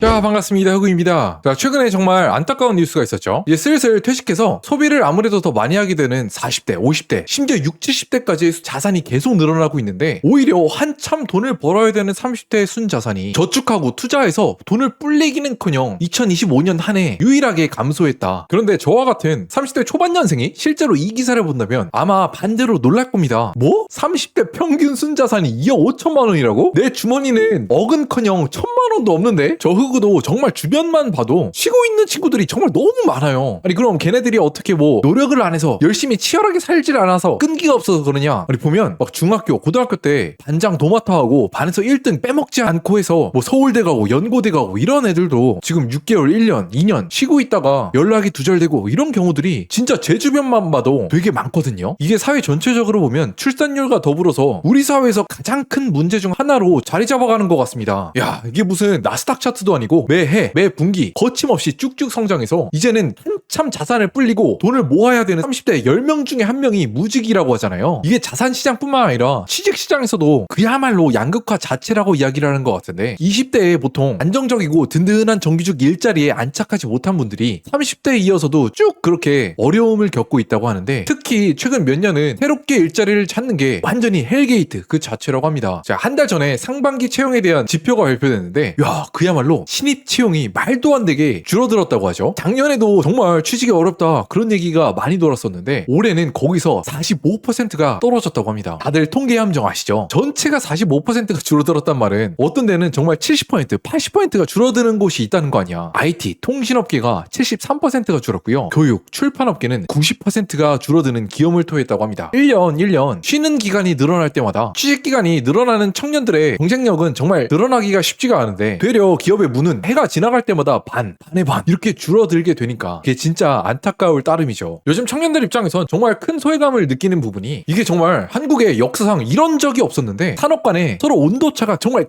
자, 반갑습니다. 흑우입니다. 자, 최근에 정말 안타까운 뉴스가 있었죠. 이제 슬슬 퇴직해서 소비를 아무래도 더 많이 하게 되는 40대, 50대, 심지어 60, 70대까지 자산이 계속 늘어나고 있는데 오히려 한참 돈을 벌어야 되는 30대의 순자산이 저축하고 투자해서 돈을 불리기는커녕 2025년 한 해 유일하게 감소했다. 그런데 저와 같은 30대 초반년생이 실제로 이 기사를 본다면 아마 반대로 놀랄 겁니다. 뭐? 30대 평균 순자산이 2억 5천만 원이라고? 내 주머니는 억은커녕 1,000만 원도 없는데? 저 흑우도 정말 주변만 봐도 쉬고 있는 친구들이 정말 너무 많아요. 아니 그럼 걔네들이 어떻게 뭐 노력을 안 해서 열심히 치열하게 살질 않아서 끈기가 없어서 그러냐? 아니 보면 막 중학교, 고등학교 때 반장 도맡아 하고 반에서 1등 빼먹지 않고 해서 뭐 서울대 가고 연고대 가고 이런 애들도 지금 6개월, 1년, 2년 쉬고 있다가 연락이 두절되고 이런 경우들이 진짜 제 주변만 봐도 되게 많거든요. 이게 사회 전체적으로 보면 출산율과 더불어서 우리 사회에서 가장 큰 문제 중 하나로 자리 잡아가는 것 같습니다. 야, 이게 무슨 나스닥 차트도 아니고 매해, 매 분기 거침없이 쭉쭉 성장해서 이제는 한참 자산을 불리고 돈을 모아야 되는 30대 10명 중에 한 명이 무직이라고 하잖아요. 이게 자산시장뿐만 아니라 취직시장에서도 그야말로 양극화 자체라고 이야기를 하는 것 같은데 20대에 보통 안정적이고 든든한 정규직 일자리에 안착하지 못한 분들이 30대에 이어서도 쭉 그렇게 어려움을 겪고 있다고 하는데 특히 최근 몇 년은 새롭게 일자리를 찾는 게 완전히 헬게이트 그 자체라고 합니다. 자, 한 달 전에 상반기 채용에 대한 지표가 발표됐는데 야, 그야말로 신입 채용이 말도 안 되게 줄어들었다고 하죠. 작년에도 정말 취직이 어렵다 그런 얘기가 많이 돌았었는데 올해는 거기서 45%가 떨어졌다고 합니다. 다들 통계 함정 아시죠? 전체가 45%가 줄어들었단 말은 어떤 데는 정말 70%, 80%가 줄어드는 곳이 있다는 거 아니야. IT, 통신업계가 73%가 줄었고요. 교육, 출판업계는 90%가 줄어드는 기염을 토했다고 합니다. 1년 쉬는 기간이 늘어날 때마다 취직 기간이 늘어나는 청년들의 경쟁력은 정말 늘어나기가 쉽지가 않은데 되려 기업의 문은 해가 지나갈 때마다 반의 반 이렇게 줄어들게 되니까 그게 진짜 안타까울 따름이죠. 요즘 청년들 입장에선 정말 큰 소외감을 느끼는 부분이 이게 정말 한국의 역사상 이런 적이 없었는데 산업 간에 서로 온도차가 정말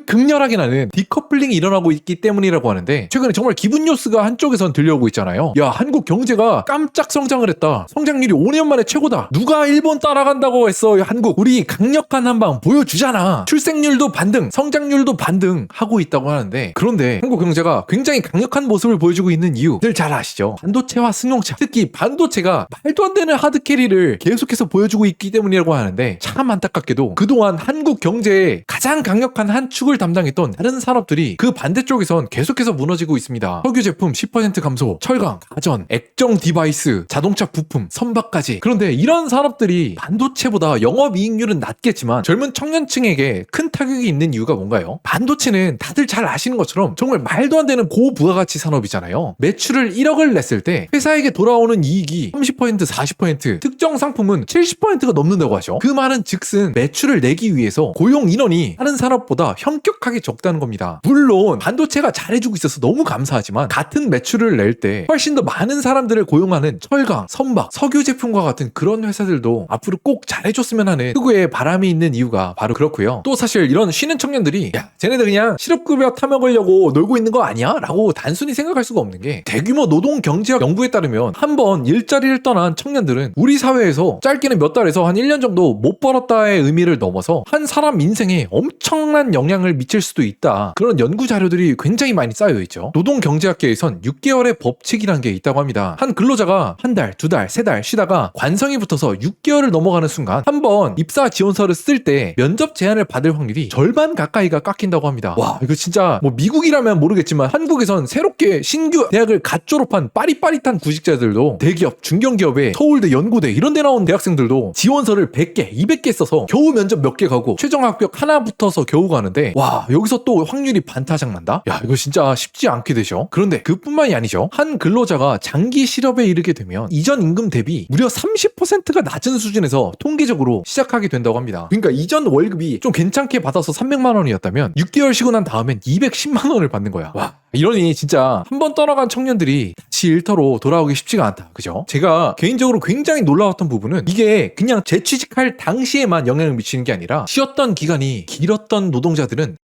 극렬하게 나는 디커플링이 일어나고 있기 때문이라고 하는데 최근에 정말 기분 뉴스가 한쪽에선 들려오고 있잖아요. 야, 한국 경제가 깜짝 성장을 했다. 성장률이 5년 만에 최고다. 누가 일본 따라간다고 했어. 한국 우리 강력한 한방 보여주잖아. 출생률도 반등, 성장률도 반등 하고 있다고 하는데 그런데 한국 경제가 굉장히 강력한 모습을 보여주고 있는 이유들 잘 아시죠? 반도체와 승용차, 특히 반도체가 말도 안 되는 하드캐리를 계속해서 보여주고 있기 때문이라고 하는데 참 안타깝게도 그동안 한국 경제의 가장 강력한 한 축을 담당했던 다른 산업들이 그 반대쪽에선 계속해서 무너지고 있습니다. 석유 제품 10% 감소, 철강, 가전, 액정 디바이스, 자동차 부품, 선박까지. 그런데 이런 산업들이 반도체보다 영업이익률은 낮겠지만 젊은 청년층에게 큰 타격이 있는 이유가 뭔가요? 반도체는 다들 잘 아시는 것처럼 정말 말도 안 되는 고부가가치 산업이잖아요. 매출을 1억을 냈을 때 회사에게 돌아오는 이익이 30%, 40%, 특정 상품은 70%가 넘는다고 하죠. 그 말은 즉슨 매출을 내기 위해서 고용 인원이 다른 산업보다 현격하게 적다는 겁니다. 물론 반도체가 잘해주고 있어서 너무 감사하지만 같은 매출을 낼 때 훨씬 더 많은 사람들을 고용하는 철강, 선박, 석유 제품과 같은 그런 회사들도 앞으로 꼭 잘해줬으면 하는 흑우의 바람이 있는 이유가 바로 그렇고요. 또 사실 이런 쉬는 청년들이 야, 쟤네들 그냥 실업급여 타먹으려고 놀고 있는 거 아니야? 라고 단순히 생각할 수가 없는 게 대규모 노동경제학 연구에 따르면 한번 일자리를 떠난 청년들은 우리 사회에서 짧게는 몇 달에서 한 1년 정도 못 벌었다의 의미를 넘어서 한 사람 인생에 엄청난 영향을 미칠 수도 있다. 그런 연구 자료들이 굉장히 많이 쌓여있죠. 노동경제학계에선 6개월의 법칙이라는 게 있다고 합니다. 한 근로자가 한 달, 두 달, 세 달 쉬다가 관성이 붙어서 6개월을 넘어가는 순간 한번 입사 지원서를 쓸 때 면접 제한을 받을 확률이 절반 가까이가 깎인다고 합니다. 와, 이거 진짜 뭐 미국이라면 모르겠지만 한국에선 새롭게 신규 대학을 갓 졸업한 빠릿빠릿한 구직자들도 대기업, 중견기업에 서울대, 연고대 이런 데 나온 대학생들도 지원서를 100개, 200개 써서 겨우 면접 몇 개 가고 최종 합격 하나 붙어서 겨우 가는데 와, 여기서 또 확률이 반타작 난다? 야, 이거 진짜 쉽지 않게 되죠. 그런데 그뿐만이 아니죠. 한 근로자가 장기 실업에 이르게 되면 이전 임금 대비 무려 30%가 낮은 수준에서 통계적으로 시작하게 된다고 합니다. 그러니까 이전 월급이 좀 괜찮게 받아서 300만 원이었다면 6개월 쉬고 난 다음엔 210만 원을 받는 거야. 와, 이러니 진짜 한 번 떠나간 청년들이 다시 일터로 돌아오기 쉽지가 않다. 그죠? 제가 개인적으로 굉장히 놀라웠던 부분은 이게 그냥 재취직할 당시에만 영향을 미치는 게 아니라 쉬었던 기간이 길었던 노동자들은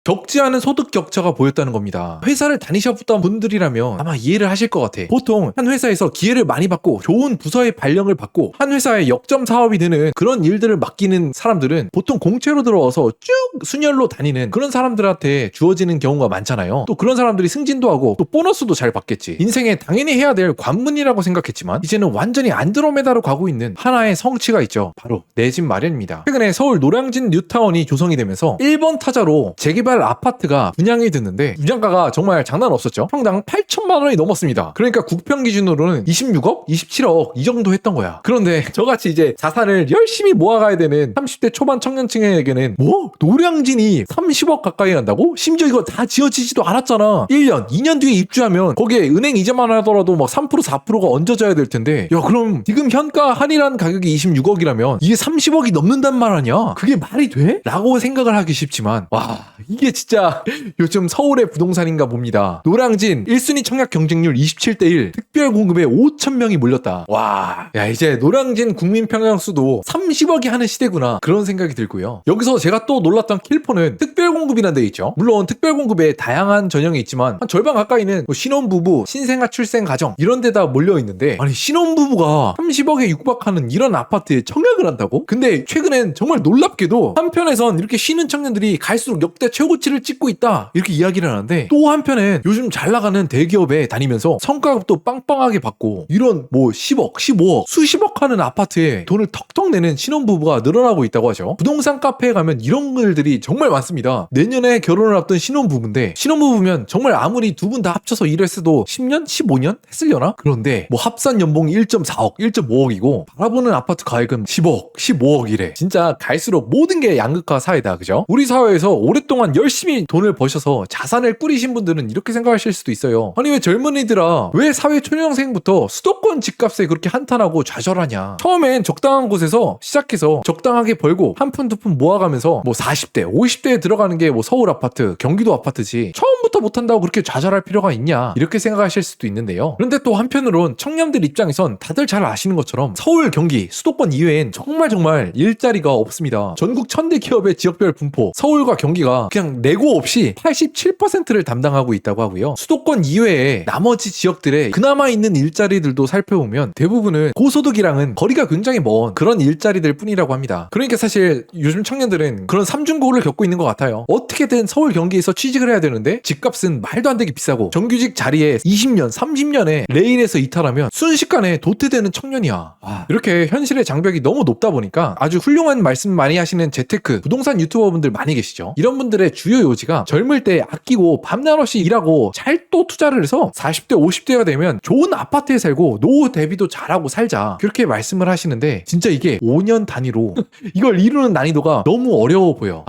적지 않은 소득 격차가 보였다는 겁니다. 회사를 다니셨던 분들이라면 아마 이해를 하실 것 같아. 보통 한 회사에서 기회를 많이 받고 좋은 부서의 발령을 받고 한 회사의 역점 사업이 되는 그런 일들을 맡기는 사람들은 보통 공채로 들어와서 쭉 순혈로 다니는 그런 사람들한테 주어지는 경우가 많잖아요. 또 그런 사람들이 승진도 하고 또 보너스도 잘 받겠지. 인생에 당연히 해야 될 관문이라고 생각했지만 이제는 완전히 안드로메다로 가고 있는 하나의 성취가 있죠. 바로 내 집 마련입니다. 최근에 서울 노량진 뉴타운이 조성이 되면서 1번 타자로 재개발 아파트가 분양이 됐는데 분양가가 정말 장난 없었죠. 평당 8천만 원이 넘었습니다. 그러니까 국평 기준으로는 26억? 27억 이 정도 했던 거야. 그런데 저같이 이제 자산을 열심히 모아가야 되는 30대 초반 청년층에게는 뭐? 노량진이 30억 가까이 한다고? 심지어 이거 다 지어지지도 않았잖아. 1년, 2년 뒤에 입주하면 거기에 은행 이자만 하더라도 막 3%, 4%가 얹어져야 될 텐데 야 그럼 지금 현가 할인한 가격이 26억이라면 이게 30억이 넘는단 말 아니야? 그게 말이 돼? 라고 생각을 하기 쉽지만 와 이게 진짜 요즘 서울의 부동산인가 봅니다. 노량진 1순위 청약 경쟁률 27대1 특별 공급에 5,000명이 몰렸다. 와, 야 이제 노량진 국민 평양수도 30억이 하는 시대구나 그런 생각이 들고요. 여기서 제가 또 놀랐던 킬포는 특별 공급이라는 데 있죠. 물론 특별 공급에 다양한 전형이 있지만 한 절반 가까이는 뭐 신혼부부, 신생아 출생 가정 이런 데다 몰려 있는데 아니 신혼부부가 30억에 육박하는 이런 아파트에 청약을 한다고? 근데 최근엔 정말 놀랍게도 한편에선 이렇게 쉬는 청년들이 갈수록 역대 최고치를 찍고 있다 이렇게 이야기를 하는데 또 한편엔 요즘 잘 나가는 대기업에 다니면서 성과급도 빵빵하게 받고 이런 뭐 10억, 15억, 수십억 하는 아파트에 돈을 턱턱 내는 신혼부부가 늘어나고 있다고 하죠. 부동산 카페에 가면 이런 글들이 정말 많습니다. 내년에 결혼을 앞둔 신혼부부인데 신혼부부면 정말 아무리 두 분 다 합쳐서 일했어도 10년, 15년 했으려나? 그런데 뭐 합산 연봉이 1.4억, 1.5억이고 바라보는 아파트 가액은 10억, 15억이래. 진짜 갈수록 모든 게 양극화 사회다. 그죠? 우리 사회에서 오랫동안 열심히 돈을 버셔서 자산을 꾸리신 분들은 이렇게 생각하실 수도 있어요. 아니 왜 젊은이들아 왜 사회 초년생부터 수도권 집값에 그렇게 한탄하고 좌절하냐. 처음엔 적당한 곳에서 시작해서 적당하게 벌고 한 푼 두 푼 모아가면서 뭐 40대 50대에 들어가는 게 뭐 서울 아파트 경기도 아파트지 처음부터 못한다고 그렇게 좌절할 필요가 있냐 이렇게 생각하실 수도 있는데요. 그런데 또 한편으론 청년들 입장에선 다들 잘 아시는 것처럼 서울 경기 수도권 이외엔 정말 일자리가 없습니다. 전국 1000대 기업의 지역별 분포 서울과 경기가 그냥 내고 없이 87%를 담당하고 있다고 하고요. 수도권 이외에 나머지 지역들에 그나마 있는 일자리들도 살펴보면 대부분은 고소득이랑은 거리가 굉장히 먼 그런 일자리들 뿐이라고 합니다. 그러니까 사실 요즘 청년들은 그런 삼중고를 겪고 있는 것 같아요. 어떻게든 서울 경기에서 취직을 해야 되는데 집값은 말도 안 되게 비싸고 정규직 자리에 20년 30년에 레일에서 이탈하면 순식간에 도태되는 청년이야. 이렇게 현실의 장벽이 너무 높다 보니까 아주 훌륭한 말씀 많이 하시는 재테크 부동산 유튜버분들 많이 계시죠. 이런 분들의 주요 요지가 젊을 때 아끼고 밤낮 없이 일하고 잘 또 투자를 해서 40대 50대가 되면 좋은 아파트에 살고 노후 대비도 잘하고 살자 그렇게 말씀을 하시는데 진짜 이게 5년 단위로 이걸 이루는 난이도가 너무 어려워 보여.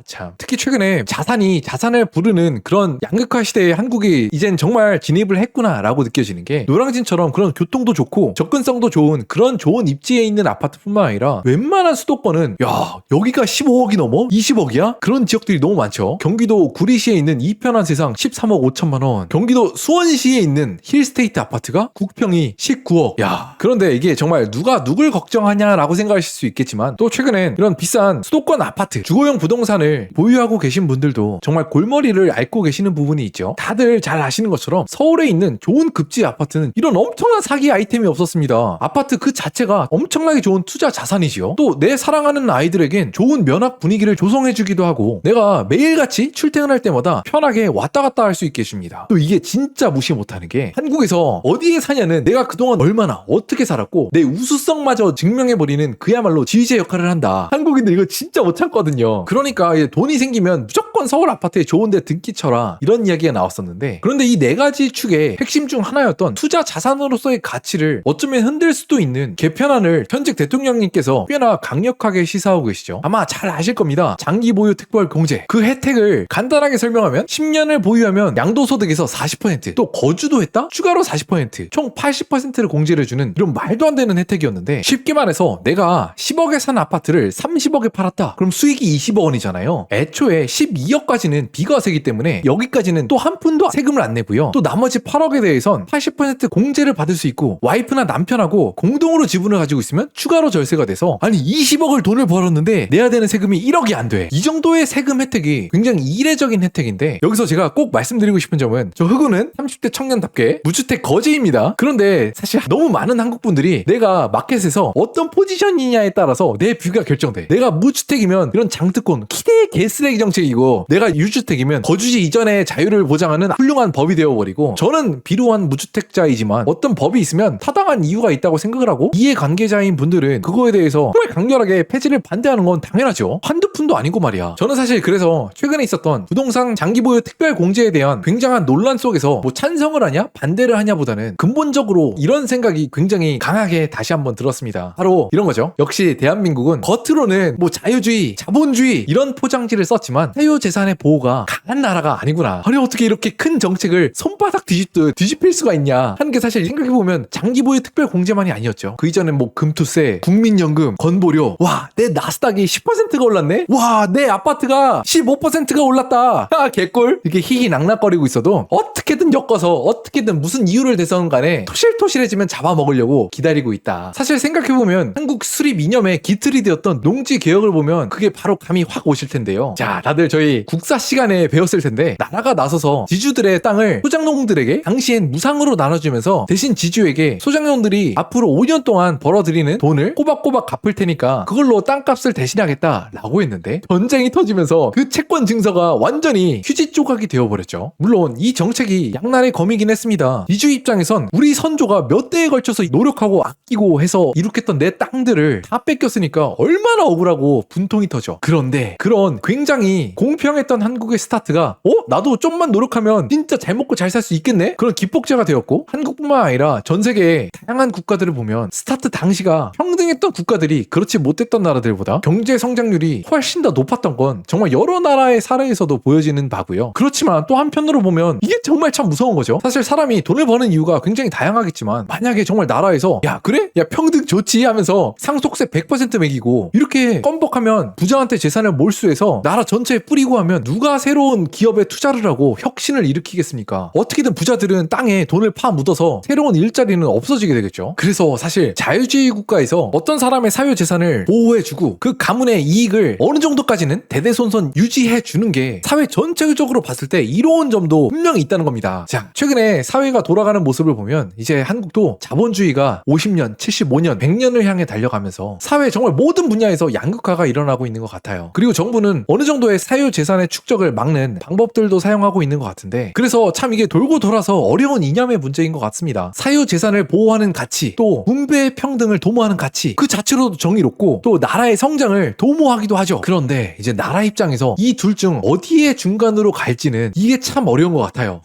참 특히 최근에 자산을 부르는 그런 양극화 시대에 한국이 이젠 정말 진입을 했구나라고 느껴지는 게 노량진처럼 그런 교통도 좋고 접근성도 좋은 그런 좋은 입지에 있는 아파트뿐만 아니라 웬만한 수도권은 야 여기가 15억이 넘어? 20억이야? 그런 지역들이 너무 많죠. 경기도 구리시에 있는 이편한 세상 13억 5천만 원, 경기도 수원시에 있는 힐스테이트 아파트가 국평이 19억. 야 그런데 이게 정말 누가 누굴 걱정하냐라고 생각하실 수 있겠지만 또 최근엔 이런 비싼 수도권 아파트 주거용 부동산을 보유하고 계신 분들도 정말 골머리를 앓고 계시는 부분이 있죠. 다들 잘 아시는 것처럼 서울에 있는 좋은 급지 아파트는 이런 엄청난 사기 아이템이 없었습니다. 아파트 그 자체가 엄청나게 좋은 투자 자산이지요. 또 내 사랑하는 아이들에겐 좋은 면학 분위기를 조성해주기도 하고 내가 매일같이 출퇴근할 때마다 편하게 왔다 갔다 할 수 있게 해줍니다. 또 이게 진짜 무시 못하는 게 한국에서 어디에 사냐는 내가 그동안 얼마나 어떻게 살았고 내 우수성마저 증명해버리는 그야말로 지휘자 역할을 한다. 한국인들 이거 진짜 못 참거든요. 그러니까 돈이 생기면 무조건 서울 아파트에 좋은데 등기 쳐라 이런 이야기가 나왔었는데 그런데 이 네 가지 축의 핵심 중 하나였던 투자 자산으로서의 가치를 어쩌면 흔들 수도 있는 개편안을 현직 대통령님께서 꽤나 강력하게 시사하고 계시죠. 아마 잘 아실 겁니다. 장기 보유 특별 공제 그 혜택을 간단하게 설명하면 10년을 보유하면 양도소득에서 40% 또 거주도 했다? 추가로 40% 총 80%를 공제를 주는 이런 말도 안 되는 혜택이었는데 쉽게 말해서 내가 10억에 산 아파트를 30억에 팔았다. 그럼 수익이 20억 원이잖아요. 애초에 12억까지는 비과세이기 때문에 여기까지는 또 한 푼도 세금을 안 내고요. 또 나머지 8억에 대해선 80% 공제를 받을 수 있고 와이프나 남편하고 공동으로 지분을 가지고 있으면 추가로 절세가 돼서 아니 20억을 돈을 벌었는데 내야 되는 세금이 1억이 안 돼. 이 정도의 세금 혜택이 혜택이 굉장히 이례적인 혜택인데, 여기서 제가 꼭 말씀드리고 싶은 점은 저 흑우는 30대 청년답게 무주택 거지입니다. 그런데 사실 너무 많은 한국분들이 내가 마켓에서 어떤 포지션이냐에 따라서 내 뷰가 결정돼. 내가 무주택이면 이런 장특권 기대 개쓰레기 정책이고, 내가 유주택이면 거주지 이전의 자유를 보장하는 훌륭한 법이 되어버리고, 저는 비루한 무주택자이지만 어떤 법이 있으면 타당한 이유가 있다고 생각을 하고, 이해관계자인 분들은 그거에 대해서 정말 강렬하게 폐지를 반대하는 건 당연하죠. 한두 푼도 아니고 말이야. 저는 사실 그래서 최근에 있었던 부동산 장기보유 특별공제에 대한 굉장한 논란 속에서 뭐 찬성을 하냐 반대를 하냐보다는 근본적으로 이런 생각이 굉장히 강하게 다시 한번 들었습니다. 바로 이런 거죠. 역시 대한민국은 겉으로는 뭐 자유주의, 자본주의 이런 포장지를 썼지만 사유재산의 보호가 강한 나라가 아니구나. 아니 어떻게 이렇게 큰 정책을 손바닥 뒤집듯 뒤집힐 수가 있냐 하는 게 사실 생각해보면 장기보유 특별공제만이 아니었죠. 그 이전에 뭐 금투세, 국민연금, 건보료, 와 내 나스닥이 10%가 올랐네? 와 내 아파트가 15%가 올랐다. 개꿀. 이렇게 희희낙낙거리고 있어도 어떻게든 엮어서 어떻게든 무슨 이유를 대선 간에 토실토실해지면 잡아먹으려고 기다리고 있다. 사실 생각해보면 한국 수립 이념의 기틀이 되었던 농지개혁을 보면 그게 바로 감이 확 오실 텐데요. 자, 다들 저희 국사 시간에 배웠을 텐데, 나라가 나서서 지주들의 땅을 소장농들에게 당시엔 무상으로 나눠주면서 대신 지주에게 소장농들이 앞으로 5년 동안 벌어들이는 돈을 꼬박꼬박 갚을 테니까 그걸로 땅값을 대신하겠다라고 했는데, 전쟁이 터지면서 그 채권 증서가 완전히 휴지 조각이 되어버렸죠. 물론 이 정책이 양날의 검이긴 했습니다. 지주 입장에선 우리 선조가 몇 대에 걸쳐서 노력하고 아끼고 해서 이룩했던 내 땅들을 다 뺏겼으니까 얼마나 억울하고 분통이 터져. 그런데 그런 굉장히 공평했던 한국의 스타트가 나도 좀만 노력하면 진짜 잘 먹고 잘 살 수 있겠네? 그런 기폭제가 되었고, 한국뿐만 아니라 전 세계의 다양한 국가들을 보면 스타트 당시가 평등했던 국가들이 그렇지 못했던 나라들보다 경제 성장률이 훨씬 더 높았던 건 정말 여러 나라의 사례에서도 보여지는 바고요. 그렇지만 또 한편으로 보면 이게 정말 참 무서운 거죠. 사실 사람이 돈을 버는 이유가 굉장히 다양하겠지만, 만약에 정말 나라에서 야 그래? 야 평등 좋지 하면서 상속세 100% 매기고 이렇게 껌뻑하면 부자한테 재산을 몰수해서 나라 전체에 뿌리고 하면 누가 새로운 기업에 투자를 하고 혁신을 일으키겠습니까? 어떻게든 부자들은 땅에 돈을 파묻어서 새로운 일자리는 없어지게 되겠죠. 그래서 사실 자유주의 국가에서 어떤 사람의 사유재산을 보호해주고 그 가문의 이익을 어느 정도까지는 대대손손 유지해주는 게 사회 전체적으로 봤을 때 이로운 점도 분명히 있다는 겁니다. 자, 최근에 사회가 돌아가는 모습을 보면 이제 한국도 자본주의가 50년, 75년, 100년을 향해 달려가면서 사회 정말 모든 분야에서 양극화가 일어나고 있는 것 같아요. 그리고 정부는 어느 정도의 사유재산의 축적을 막는 방법들도 사용하고 있는 것 같은데, 그래서 참 이게 돌고 돌아서 어려운 이념의 문제인 것 같습니다. 사유재산을 보호하는 가치, 또 분배 평등을 도모하는 가치, 그 자체로도 정의롭고 또 나라의 성장을 도모하기도 하죠. 그런데 이제 나라 입장에서 이 둘 중 어디에 중간으로 갈지는 이게 참 어려운 것 같아요.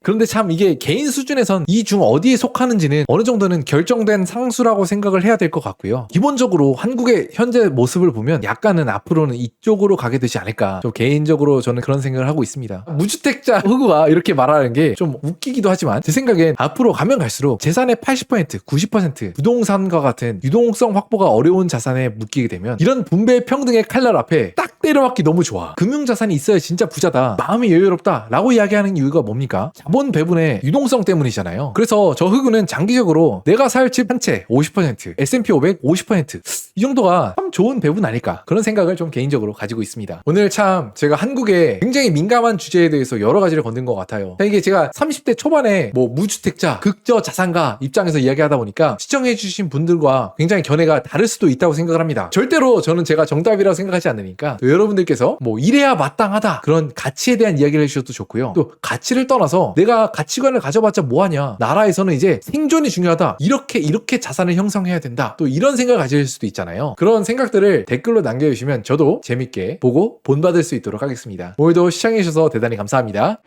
그런데 참 이게 개인 수준에선 이 중 어디에 속하는지는 어느 정도는 결정된 상수라고 생각을 해야 될 것 같고요. 기본적으로 한국의 현재 모습을 보면 약간은 앞으로는 이쪽으로 가게 되지 않을까, 좀 개인적으로 저는 그런 생각을 하고 있습니다. 무주택자 흑우가 이렇게 말하는 게 좀 웃기기도 하지만 제 생각엔 앞으로 가면 갈수록 재산의 80%, 90% 부동산과 같은 유동성 확보가 어려운 자산에 묶이게 되면 이런 분배 평등의 칼날 앞에 딱 때려맞기 너무 좋아. 금융자산이 있어야 진짜 부자다, 마음이 여유롭다 라고 이야기하는 이유가 뭡니까? 자본 배분의 유동성 때문이잖아요. 그래서 저 흑우는 장기적으로 내가 살 집 한 채 50%, S&P 500 50%, 이 정도가 참 좋은 배분 아닐까, 그런 생각을 좀 개인적으로 가지고 있습니다. 오늘 참 제가 한국의 굉장히 민감한 주제에 대해서 여러 가지를 건든 것 같아요. 이게 제가 30대 초반에 뭐 무주택자, 극저 자산가 입장에서 이야기하다 보니까 시청해주신 분들과 굉장히 견해가 다를 수도 있다고 생각을 합니다. 절대로 저는 제가 정답이라고 생각하지 않으니까 여러분들께서 뭐 이래야 마땅하다 그런 가치에 대한 이야기를 해주셔도 좋고요. 또 가치를 떠나서 내가 가치관을 가져봤자 뭐하냐, 나라에서는 이제 생존이 중요하다, 이렇게 자산을 형성해야 된다, 또 이런 생각을 가질 수도 있잖아요. 그런 생각들을 댓글로 남겨주시면 저도 재밌게 보고 본받을 수 있도록 하겠습니다. 오늘도 시청해주셔서 대단히 감사합니다.